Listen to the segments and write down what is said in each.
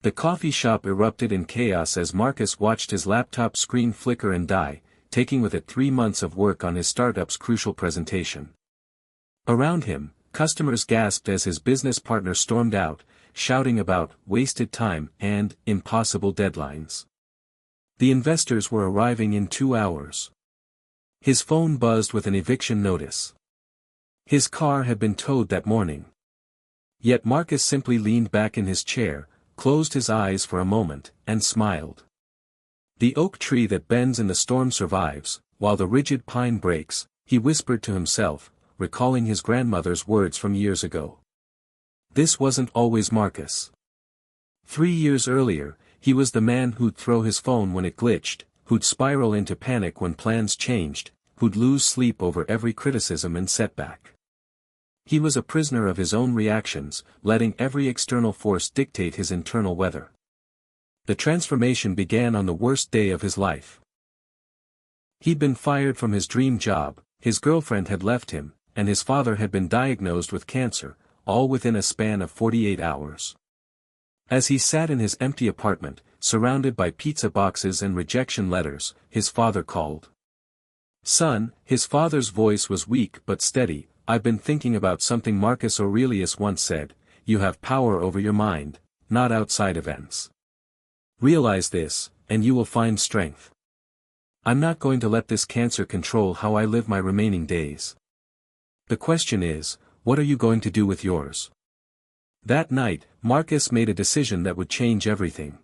The coffee shop erupted in chaos as Marcus watched his laptop screen flicker and die, taking with it 3 months of work on his startup's crucial presentation. Around him, customers gasped as his business partner stormed out, shouting about wasted time and impossible deadlines. The investors were arriving in 2 hours. His phone buzzed with an eviction notice. His car had been towed that morning. Yet Marcus simply leaned back in his chair, closed his eyes for a moment, and smiled. The oak tree that bends in the storm survives, while the rigid pine breaks, he whispered to himself, recalling his grandmother's words from years ago. This wasn't always Marcus. 3 years earlier, he was the man who'd throw his phone when it glitched, who'd spiral into panic when plans changed, who'd lose sleep over every criticism and setback. He was a prisoner of his own reactions, letting every external force dictate his internal weather. The transformation began on the worst day of his life. He'd been fired from his dream job, his girlfriend had left him, and his father had been diagnosed with cancer, all within a span of 48 hours. As he sat in his empty apartment, surrounded by pizza boxes and rejection letters, his father called. "Son," his father's voice was weak but steady, "I've been thinking about something Marcus Aurelius once said, you have power over your mind, not outside events. Realize this, and you will find strength. I'm not going to let this cancer control how I live my remaining days. The question is, what are you going to do with yours?" That night, Marcus made a decision that would change everything.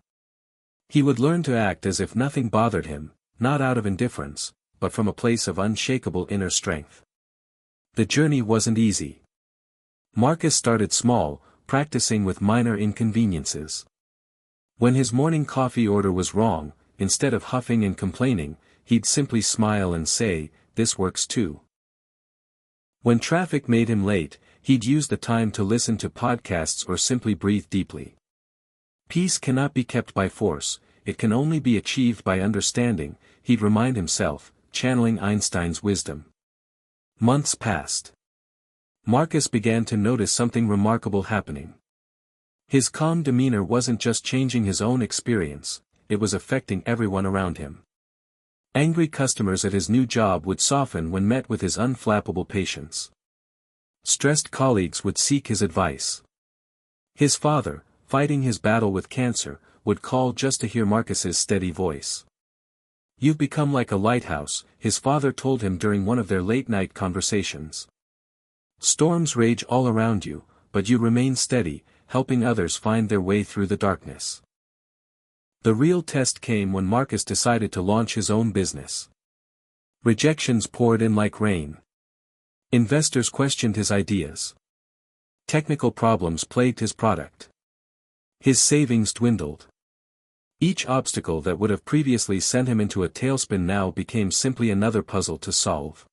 He would learn to act as if nothing bothered him, not out of indifference, but from a place of unshakable inner strength. The journey wasn't easy. Marcus started small, practicing with minor inconveniences. When his morning coffee order was wrong, instead of huffing and complaining, he'd simply smile and say, "This works too." When traffic made him late, he'd use the time to listen to podcasts or simply breathe deeply. Peace cannot be kept by force, it can only be achieved by understanding, he'd remind himself, channeling Einstein's wisdom. Months passed. Marcus began to notice something remarkable happening. His calm demeanor wasn't just changing his own experience, it was affecting everyone around him. Angry customers at his new job would soften when met with his unflappable patience. Stressed colleagues would seek his advice. His father, fighting his battle with cancer, would call just to hear Marcus's steady voice. "You've become like a lighthouse," his father told him during one of their late-night conversations. "Storms rage all around you, but you remain steady, helping others find their way through the darkness." The real test came when Marcus decided to launch his own business. Rejections poured in like rain. Investors questioned his ideas. Technical problems plagued his product. His savings dwindled. Each obstacle that would have previously sent him into a tailspin now became simply another puzzle to solve.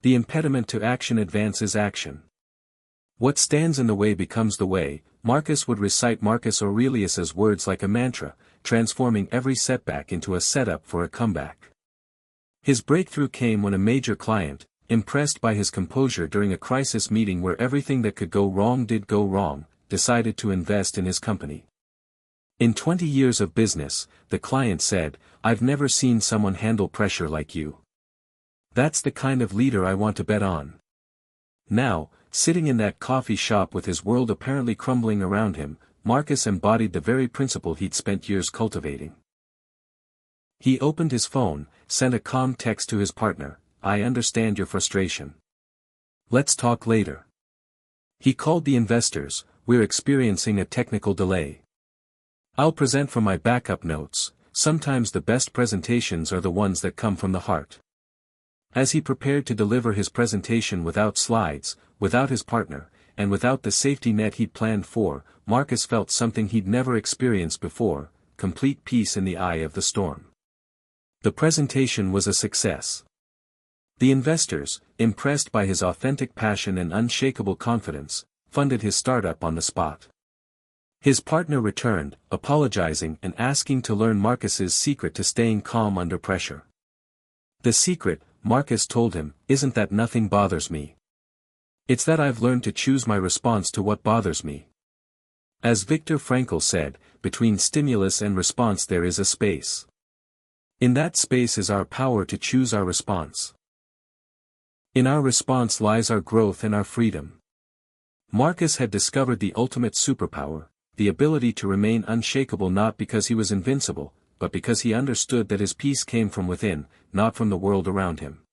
The impediment to action advances action. What stands in the way becomes the way. Marcus would recite Marcus Aurelius's words like a mantra, transforming every setback into a setup for a comeback. His breakthrough came when a major client, impressed by his composure during a crisis meeting where everything that could go wrong did go wrong, decided to invest in his company. "In 20 years of business," the client said, "I've never seen someone handle pressure like you. That's the kind of leader I want to bet on." Now, sitting in that coffee shop with his world apparently crumbling around him, Marcus embodied the very principle he'd spent years cultivating. He opened his phone, sent a calm text to his partner, "I understand your frustration. Let's talk later." He called the investors, "We're experiencing a technical delay. I'll present from my backup notes." Sometimes the best presentations are the ones that come from the heart. As he prepared to deliver his presentation without slides, without his partner, and without the safety net he'd planned for, Marcus felt something he'd never experienced before, complete peace in the eye of the storm. The presentation was a success. The investors, impressed by his authentic passion and unshakable confidence, funded his startup on the spot. His partner returned, apologizing and asking to learn Marcus's secret to staying calm under pressure. "The secret," Marcus told him, "isn't that nothing bothers me. It's that I've learned to choose my response to what bothers me. As Viktor Frankl said, between stimulus and response there is a space. In that space is our power to choose our response. In our response lies our growth and our freedom. Marcus had discovered the ultimate superpower, the ability to remain unshakable not because he was invincible, but because he understood that his peace came from within, not from the world around him.